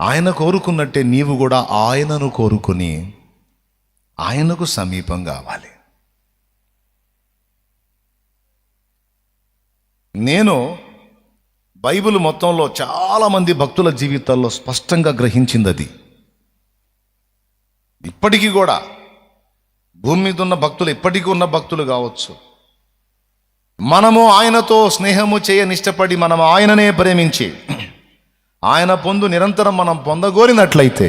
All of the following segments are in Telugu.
ఆయన కోరుకున్నట్టే నీవు కూడా ఆయనను కోరుకుని ఆయనకు సమీపం కావాలి. నేను బైబిల్ మొత్తంలో చాలామంది భక్తుల జీవితాల్లో స్పష్టంగా గ్రహించింది అది. ఇప్పటికీ కూడా భూమి మీద ఉన్న భక్తులు, ఇప్పటికీ ఉన్న భక్తులు కావచ్చు, మనము ఆయనతో స్నేహము చేయనిష్టపడి మనం ఆయననే ప్రేమించి ఆయన పొందు నిరంతరం మనం పొందగోరినట్లయితే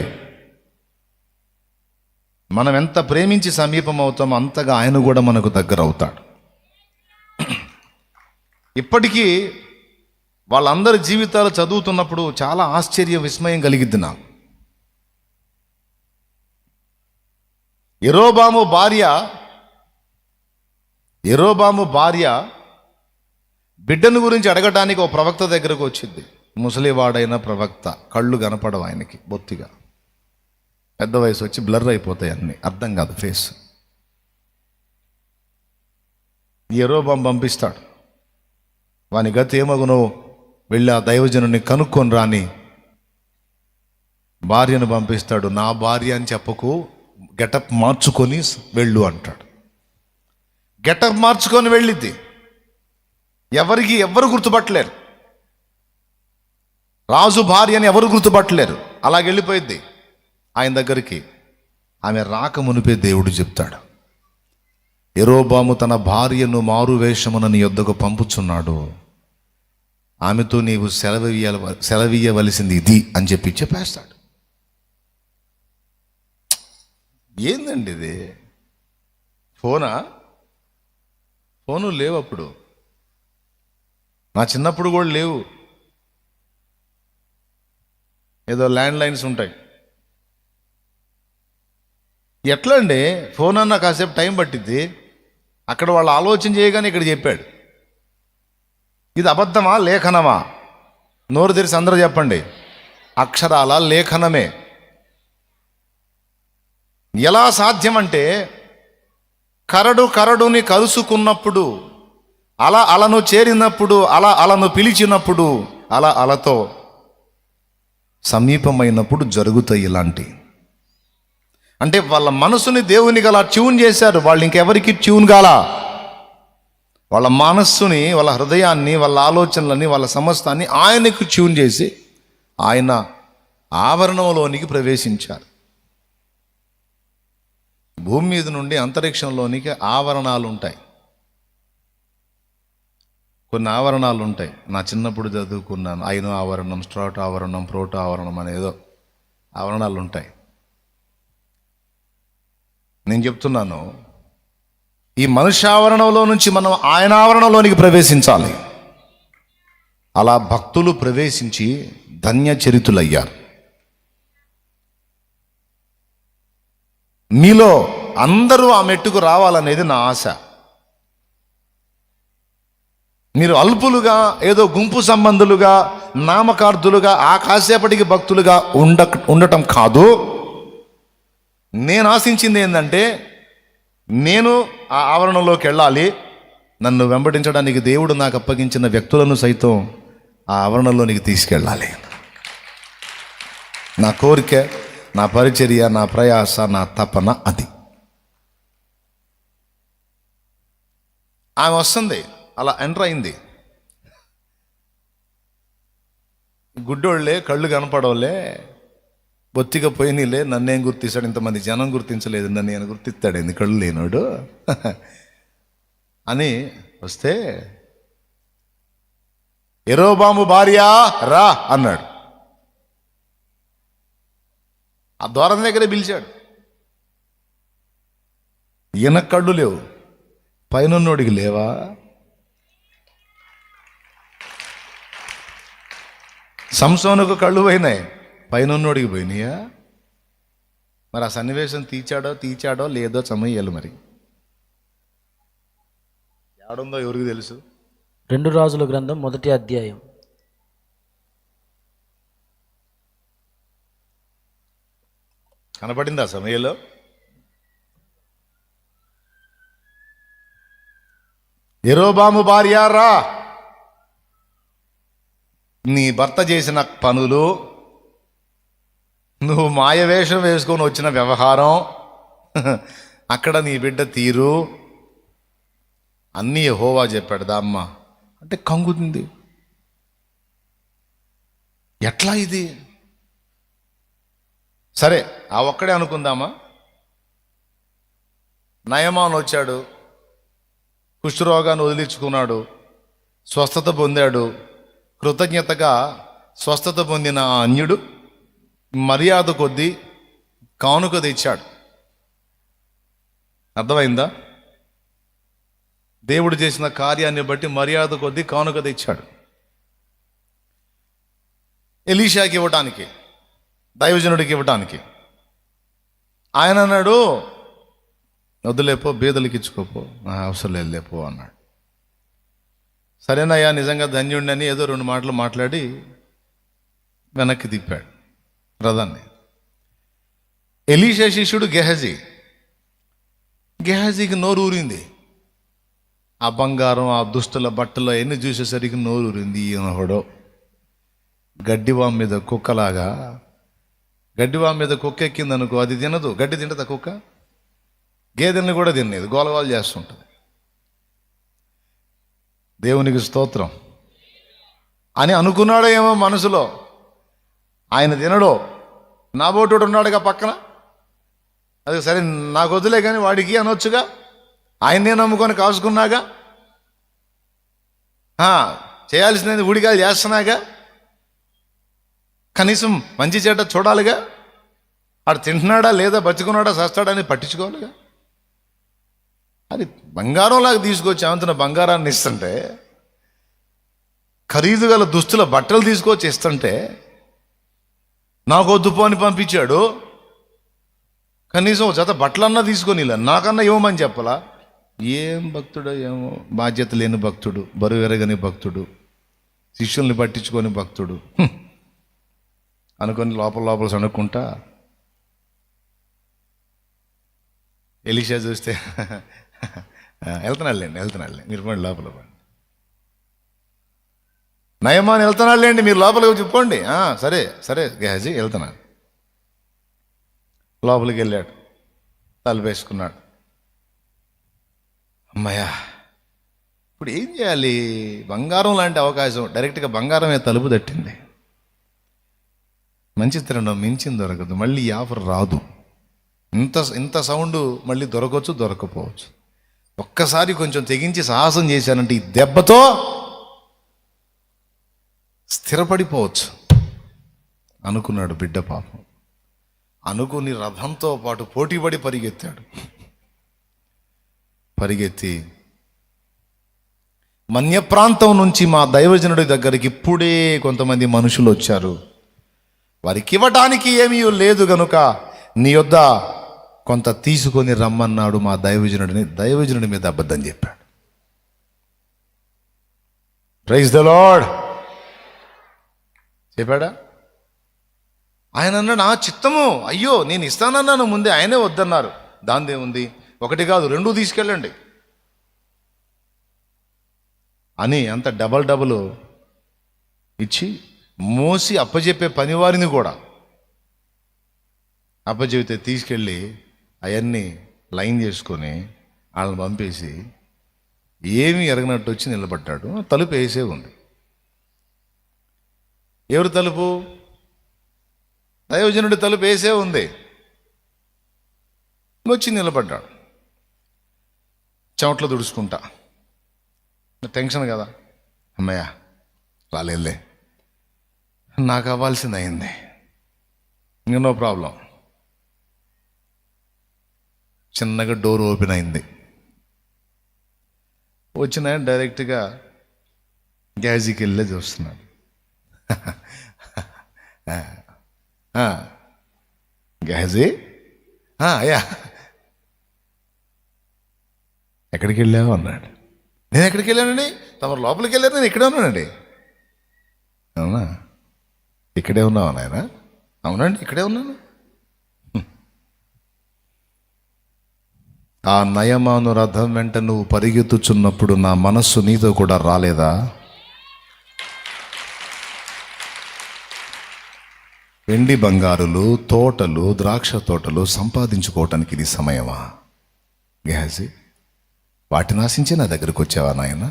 మనం ఎంత ప్రేమించి సమీపం అవుతామో అంతగా ఆయన కూడా మనకు దగ్గర అవుతాడు. ఇప్పటికీ వాళ్ళందరి జీవితాలు చదువుతున్నప్పుడు చాలా ఆశ్చర్య విస్మయం కలిగిద్ది నాకు. యెరోబాము భార్య బిడ్డను గురించి అడగటానికి ఒక ప్రవక్త దగ్గరకు వచ్చింది. ముసలివాడైన ప్రవక్త, కళ్ళు కనపడవు ఆయనకి, బొత్తిగా పెద్ద వయసు వచ్చి బ్లర్ అయిపోతాయి, అన్నీ అర్థం కాదు ఫేస్. యెరోబాము పంపిస్తాడు, వాని గతి ఏమగునో వెళ్ళి ఆ దైవజనుని కనుక్కొని రాని భార్యను పంపిస్తాడు. నా భార్య అని చెప్పకు, గెటప్ మార్చుకొని వెళ్ళు అంటాడు. గెటప్ మార్చుకొని వెళ్ళిద్ది. ఎవరు గుర్తుపట్టలేరు. రాజు భార్య అని ఎవరు గుర్తుపట్టలేరు. అలాగ వెళ్ళిపోయిద్ది ఆయన దగ్గరికి. ఆమె రాక మునిపే దేవుడు చెప్తాడు, యెరోబాము తన భార్యను మారువేషమున నీ యొద్దకు పంపుచున్నాడు, ఆమెతో నీవు సెలవీయవలసింది ఇది అని చెప్పేస్తాడు. ఏందండి ఇది? ఫోను లేవు అప్పుడు. నా చిన్నప్పుడు కూడా లేవు. ఏదో ల్యాండ్ లైన్స్ ఉంటాయి. ఎట్లా అండి? ఫోన్ అన్నా కాసేపు టైం పట్టిద్ది. అక్కడ వాళ్ళు ఆలోచన చేయగానే ఇక్కడ చెప్పాడు. ఇది అబద్ధమా లేఖనమా? నోరు తెరిచి అందరూ చెప్పండి. అక్షరాల లేఖనమే. ఎలా సాధ్యమంటే, కరడుని కలుసుకున్నప్పుడు, అలను చేరినప్పుడు, అలను పిలిచినప్పుడు, అలతో సమీపమైనప్పుడు జరుగుతాయి ఇలాంటి. అంటే వాళ్ళ మనసుని దేవునికి అలా ట్యూన్ చేశారు. వాళ్ళు ఇంకెవరికి ట్యూన్ కాల. వాళ్ళ మనస్సుని, వాళ్ళ హృదయాన్ని, వాళ్ళ ఆలోచనలని, వాళ్ళ సమస్తాన్ని ఆయనకు ట్యూన్ చేసి ఆయన ఆవరణంలోనికి ప్రవేశించారు. భూమి మీద నుండి అంతరిక్షంలోనికి ఆవరణాలు ఉంటాయి. కొన్ని ఆవరణాలు ఉంటాయి. నా చిన్నప్పుడు చదువుకున్నాను. ఐను ఆవరణం, స్ట్రాట్ ఆవరణం, ప్రోటో ఆవరణం అనేదో ఆవరణాలు ఉంటాయి. నేను చెప్తున్నాను, ఈ మనుష్యావరణంలో నుంచి మనం ఆయన ఆవరణంలోనికి ప్రవేశించాలి. అలా భక్తులు ప్రవేశించి ధన్యచరితులయ్యారు. మీలో అందరూ ఆ మెట్టుకు రావాలనేది నా ఆశ. మీరు అల్పులుగా, ఏదో గుంపు సంబంధులుగా, నామకార్థులుగా, ఆ కాసేపటికి భక్తులుగా ఉండటం కాదు. నేను ఆశించింది ఏంటంటే, నేను ఆ ఆవరణలోకి వెళ్ళాలి. నన్ను వెంబడించడానికి దేవుడు నాకు అప్పగించిన వ్యక్తులను సైతం ఆ ఆవరణలోనికి తీసుకెళ్ళాలి. నా కోరిక, నా పరిచర్య, నా ప్రయాస, నా తపన అది. ఆమె వస్తుంది, అలా ఎంటర్ అయింది. గుడ్డోళ్ళే, కళ్ళు కనపడవులే, బొత్తిగా పోయినలే, నన్నేం గుర్తిస్తాడు? ఇంతమంది జనం గుర్తించలేదు, నన్ను నేను గుర్తిస్తాడు ఎందుకు కళ్ళు లేనోడు అని వస్తే, యెరోబాము భార్య రా అన్నాడు. ఆ ద్వారం దగ్గరే పిలిచాడు. ఈయన కళ్ళు లేవు, పైనోడికి లేవా? సంసోనుకు కళ్ళు పోయినాయి, పైనోడికి పోయినాయా? మరి ఆ సన్నివేశం తీచాడో లేదో సమయాలు మరి ఏడుందో ఎవరికి తెలుసు. 2 రాజుల గ్రంథం 1వ అధ్యాయం. కనపడింది ఆ సమయంలో. యెరోబాము భార్య రా, నీ భర్త చేసిన పనులు, నువ్వు మాయవేషం వేసుకొని వచ్చిన వ్యవహారం, అక్కడ నీ బిడ్డ తీరు అన్నీ యెహోవా చెప్పాడు దా అమ్మ అంటే కంగుతుంది. ఎట్లా ఇది? సరే ఆ ఒక్కడే అనుకుందామా. నయమాన్ వచ్చాడు, కుష్ఠరోగాన్ని వదిలించుకున్నాడు, స్వస్థత పొందాడు. కృతజ్ఞతగా స్వస్థత పొందిన ఆ అన్యుడు మర్యాద కొద్దీ కానుక తెచ్చాడు. అర్థమైందా? దేవుడు చేసిన కార్యాన్ని బట్టి మర్యాద కొద్దీ కానుక తెచ్చాడు. ఎలీషాకి ఇవ్వటానికి, దైవజనుడికి ఇవ్వటానికి. ఆయన అన్నాడు, వద్దులేపో, బీదలకి ఇచ్చుకోపో, అవసరం లేదు లేపో అన్నాడు. సరేనయ్యా, నిజంగా ధన్యుడిని ఏదో 2 మాటలు మాట్లాడి వెనక్కి తిప్పాడు రథాన్ని. ఎలీషా శిష్యుడు గెహజీకి నోరు ఊరింది. ఆ బంగారం, ఆ దుస్తుల బట్టలు అవన్నీ చూసేసరికి నోరు ఊరింది. ఈయనహోడో గడ్డివాం మీద కుక్కలాగా, గడ్డివాం మీద కుక్క ఎక్కిందనుకో, అది తినదు. గడ్డి తింటదా కుక్క? గేదెల్ని కూడా తినేది, గోలగోలు చేస్తుంటుంది. దేవునికి స్తోత్రం అని అనుకున్నాడో ఏమో మనసులో. ఆయన తినడో, నా బోటుడు ఉన్నాడుగా పక్కన, అది సరే నాకు వదిలే కానీ వాడికి అనొచ్చుగా, ఆయన్నే నమ్ముకొని కాసుకున్నాగా, చేయాల్సినది ఊడిగాలు చేస్తున్నాగా, కనీసం మంచి చెడ్డ చూడాలిగా, వాడు తింటున్నాడా లేదా, బతుకున్నాడా చస్తాడని పట్టించుకోవాలిగా. అది బంగారంలాగా తీసుకొచ్చి ఆమెతన బంగారాన్ని ఇస్తుంటే, ఖరీదు గల దుస్తుల బట్టలు తీసుకొచ్చి ఇస్తుంటే, నాకు వద్దు పో అని పంపించాడు. కనీసం జత బట్టలన్నా తీసుకొని ఇలా నాకన్నా ఇవ్వమని చెప్పలా. ఏం భక్తుడో ఏమో, బాధ్యత లేని భక్తుడు, బరువు ఎరగని భక్తుడు, శిష్యుల్ని పట్టించుకొని భక్తుడు అనుకొని లోపల సనుక్కుంటా. ఎలీషా చూస్తే వెళ్తున్నాడులేండి మీరు పోండి లోపల పోండి. నయమాన్ వెళ్తున్నాడులేండి మీరు లోపలికి చెప్పుకోండి. సరే గెహజీ వెళ్తున్నాను. లోపలికి వెళ్ళాడు, తలుపేసుకున్నాడు. అమ్మయ్యా, ఇప్పుడు ఏం చేయాలి? బంగారం లాంటి అవకాశం, డైరెక్ట్గా బంగారమే తలుపు తట్టింది. మంచి తినడం మించింది దొరకదు, మళ్ళీ ఈ ఆఫర్ రాదు. ఇంత సౌండ్ మళ్ళీ దొరకవచ్చు, దొరకపోవచ్చు. ఒక్కసారి కొంచెం తెగించి సాహసం చేశానంటే ఈ దెబ్బతో స్థిరపడిపోవచ్చు అనుకున్నాడు బిడ్డ. పాపం అనుకుని రథంతో పాటు పోటీపడి పరిగెత్తి మన్య ప్రాంతం నుంచి మా దైవజనుడి దగ్గరికి ఇప్పుడే కొంతమంది మనుషులు వచ్చారు, వారికి ఇవ్వటానికి ఏమీ లేదు గనుక నీ యొద్ద కొంత తీసుకొని రమ్మన్నాడు మా దైవజనుడి మీద అబద్ధం చెప్పాడు. Praise the lord. చెప్పాడా? ఆయన అన్నాడు, నా చిత్తము, అయ్యో నేను ఇస్తానన్నాను ముందే, ఆయనే వద్దన్నారు. దాందేముంది, 1 కాదు 2 తీసుకెళ్ళండి అని అంత డబల్ ఇచ్చి మోసి అప్పచెప్పే పనివారిని కూడా అప్పచెబితే తీసుకెళ్ళి అవన్నీ లైన్ చేసుకొని వాళ్ళని పంపేసి ఏమీ ఎరగనట్టు వచ్చి నిలబడ్డాడు. తలుపు వేసే ఉంది. ఎవరు తలుపు? దైవజనుడి తలుపు వేసే ఉంది. వచ్చి నిలబడ్డాడు, చెమట్లో దుడుచుకుంటా. టెన్షన్ కదా, అమ్మయ్య రాలేదులే, నాకు అవ్వాల్సింది అయింది, ఇంకా నో ప్రాబ్లం. చిన్నగా డోర్ ఓపెన్ అయింది. వచ్చిన డైరెక్ట్గా గ్యాజీకి వెళ్ళే చూస్తున్నాడు. గ్యాజీ, అయ్యా ఎక్కడికి వెళ్ళావు అన్నాడు. నేను ఎక్కడికి వెళ్ళానండి? తమరు లోపలికి వెళ్ళారు, నేను ఇక్కడే ఉన్నానండి. అవునా, ఇక్కడే ఉన్నావు నాయన? అవునండి, ఇక్కడే ఉన్నాను. ఆ నయమాను రథం వెంట నువ్వు పరిగెత్తుచున్నప్పుడు నా మనస్సు నీతో కూడా రాలేదా? వెండి బంగారులు, తోటలు, ద్రాక్ష తోటలు సంపాదించుకోవటానికి ఇది సమయమా? గేహజీ, వాటిని ఆశించి నా దగ్గరకు వచ్చావా నాయన?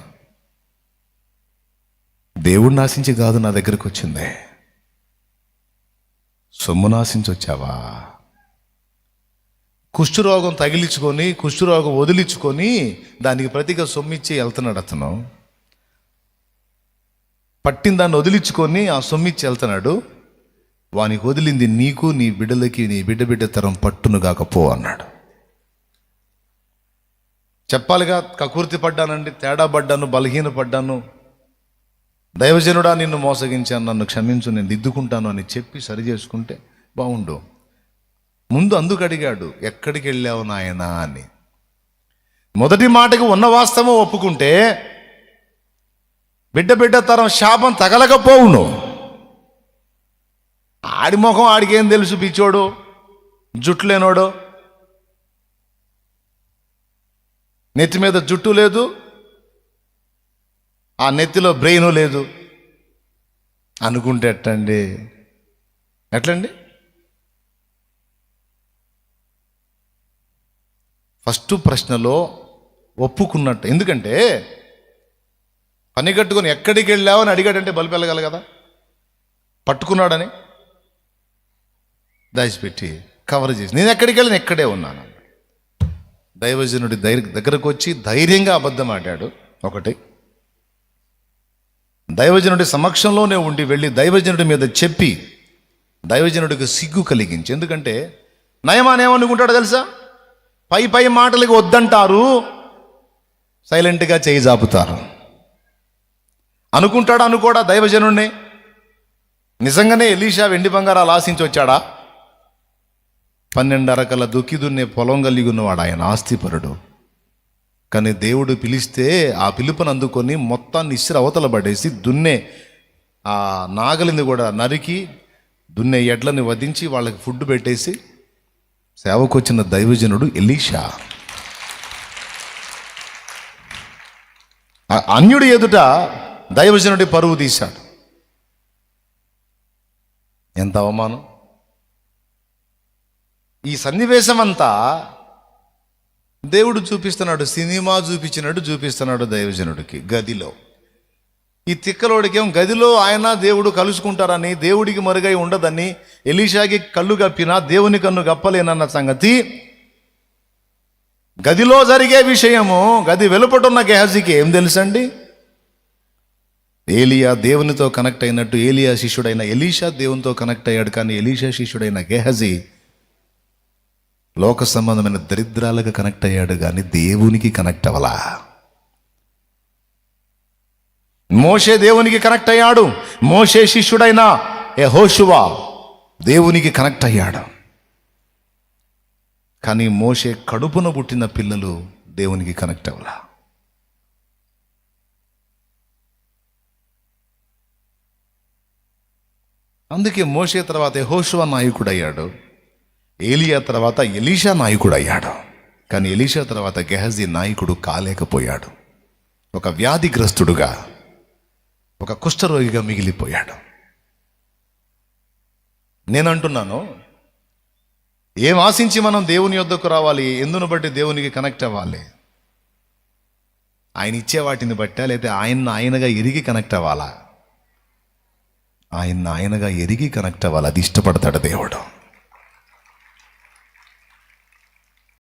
దేవుడిని ఆశించి కాదు నా దగ్గరకు వచ్చిందే. సొమ్మును ఆశించి వచ్చావా? కుష్ఠరోగం తగిలించుకొని, కుష్ఠరోగం వదిలించుకొని దానికి ప్రతిగా సొమ్మిచ్చి వెళ్తున్నాడు అతను. పట్టిన దాన్ని వదిలించుకొని ఆ సొమ్మిచ్చి వెళ్తున్నాడు. వానికి వదిలింది నీకు, నీ బిడ్డలకి, నీ బిడ్డ తరం పట్టును కాకపో అన్నాడు. చెప్పాలిగా, కకుర్తి పడ్డానండి, తేడా పడ్డాను, బలహీన పడ్డాను, దైవజనుడా నిన్ను మోసగించాను, నన్ను క్షమించు, నేను దిద్దుకుంటాను అని చెప్పి సరి చేసుకుంటే బాగుండు. ముందు అందుకు అడిగాడు, ఎక్కడికి వెళ్ళావు నాయనా అని. మొదటి మాటకి ఉన్న వాస్తవం ఒప్పుకుంటే బిడ్డ తరం శాపం తగలకపోవును. ఆడి ముఖం ఆడికేం తెలుసు, పిచ్చోడు, జుట్టు లేనోడు, నెత్తి మీద జుట్టు లేదు, ఆ నెత్తిలో బ్రెయిన్ లేదు అనుకుంటే ఎట్లండి? ఫస్ట్ ప్రశ్నలో ఒప్పుకున్నట్టు. ఎందుకంటే పని కట్టుకొని ఎక్కడికి వెళ్ళావని అడిగాడంటే బలిపి వెళ్ళగల కదా. పట్టుకున్నాడని దాచిపెట్టి కవర్ చేసి నేను ఎక్కడికి వెళ్ళిన ఎక్కడే ఉన్నాను. దైవజనుడి దగ్గరకు వచ్చి ధైర్యంగా అబద్ధం ఆడాడు. ఒకటి, దైవజనుడి సమక్షంలోనే ఉండి వెళ్ళి దైవజనుడి మీద చెప్పి దైవజనుడికి సిగ్గు కలిగించి. ఎందుకంటే నయమానేమనుకుంటాడు తెలుసా? పై మాటలకి వద్దంటారు, సైలెంట్గా చేయి జాపుతారు అనుకుంటాడా? అనుకోడా? దైవజనుడిని నిజంగానే ఎలీషా వెండి బంగారాలు ఆశించి వచ్చాడా? 12 అరకల దుక్కి దున్నే పొలం కలిగి ఉన్నవాడు ఆయన, ఆస్తిపరుడు. కానీ దేవుడు పిలిస్తే ఆ పిలుపుని అందుకొని మొత్తాన్ని ఇసిరి అవతల పడేసి దున్నే ఆ నాగలిని కూడా నరికి దున్నే ఎడ్లని వధించి వాళ్ళకి ఫుడ్ పెట్టేసి సేవకు వచ్చిన దైవజనుడు ఎలీషా. అన్యుడి ఎదుట దైవజనుడి పరువు తీశాడు. ఎంత అవమానం! ఈ సన్నివేశం అంతా దేవుడు చూపిస్తున్నాడు, సినిమా చూపిస్తున్నాడు దైవజనుడికి గదిలో. ఈ తిక్కలోడికేం గదిలో ఆయన దేవుడు కలుసుకుంటారని, దేవుడికి మరుగై ఉండదని, ఎలీషాకి కళ్ళు కప్పినా దేవుని కన్ను కప్పలేనన్న సంగతి గదిలో జరిగే విషయము గది వెలుపటున్న గెహజీకి ఏం తెలుసండి? ఏలియా దేవునితో కనెక్ట్ అయినట్టు ఏలియా శిష్యుడైన ఎలీషా దేవునితో కనెక్ట్ అయ్యాడు. కానీ ఎలీషా శిష్యుడైన గెహజీ లోక సంబంధమైన దరిద్రాలకు కనెక్ట్ అయ్యాడు, కానీ దేవునికి కనెక్ట్ అవ్వలా. మోషే దేవునికి కనెక్ట్ అయ్యాడు. మోషే శిష్యుడైన యెహోషువ దేవునికి కనెక్ట్ అయ్యాడు. కానీ మోషే కడుపున పుట్టిన పిల్లలు దేవునికి కనెక్ట్ అవ్వలా. అందుకే మోషే తర్వాత యెహోషువ నాయకుడు అయ్యాడు, ఏలియా తర్వాత ఎలీషా నాయకుడు అయ్యాడు. కానీ ఎలీషా తర్వాత గెహజీ నాయకుడు కాలేకపోయాడు. ఒక వ్యాధిగ్రస్తుడుగా, ఒక కుష్ఠరోగిగా మిగిలిపోయాడు. నేనంటున్నాను, ఏం ఆశించి మనం దేవుని యొద్దకు రావాలి? ఎందును బట్టి దేవునికి కనెక్ట్ అవ్వాలి? ఆయన ఇచ్చే వాటిని బట్టా, లేదా ఆయనగా ఎరిగి కనెక్ట్ అవ్వాలా? ఆయనగా ఎరిగి కనెక్ట్ అవ్వాలి. అది ఇష్టపడతాడు దేవుడు.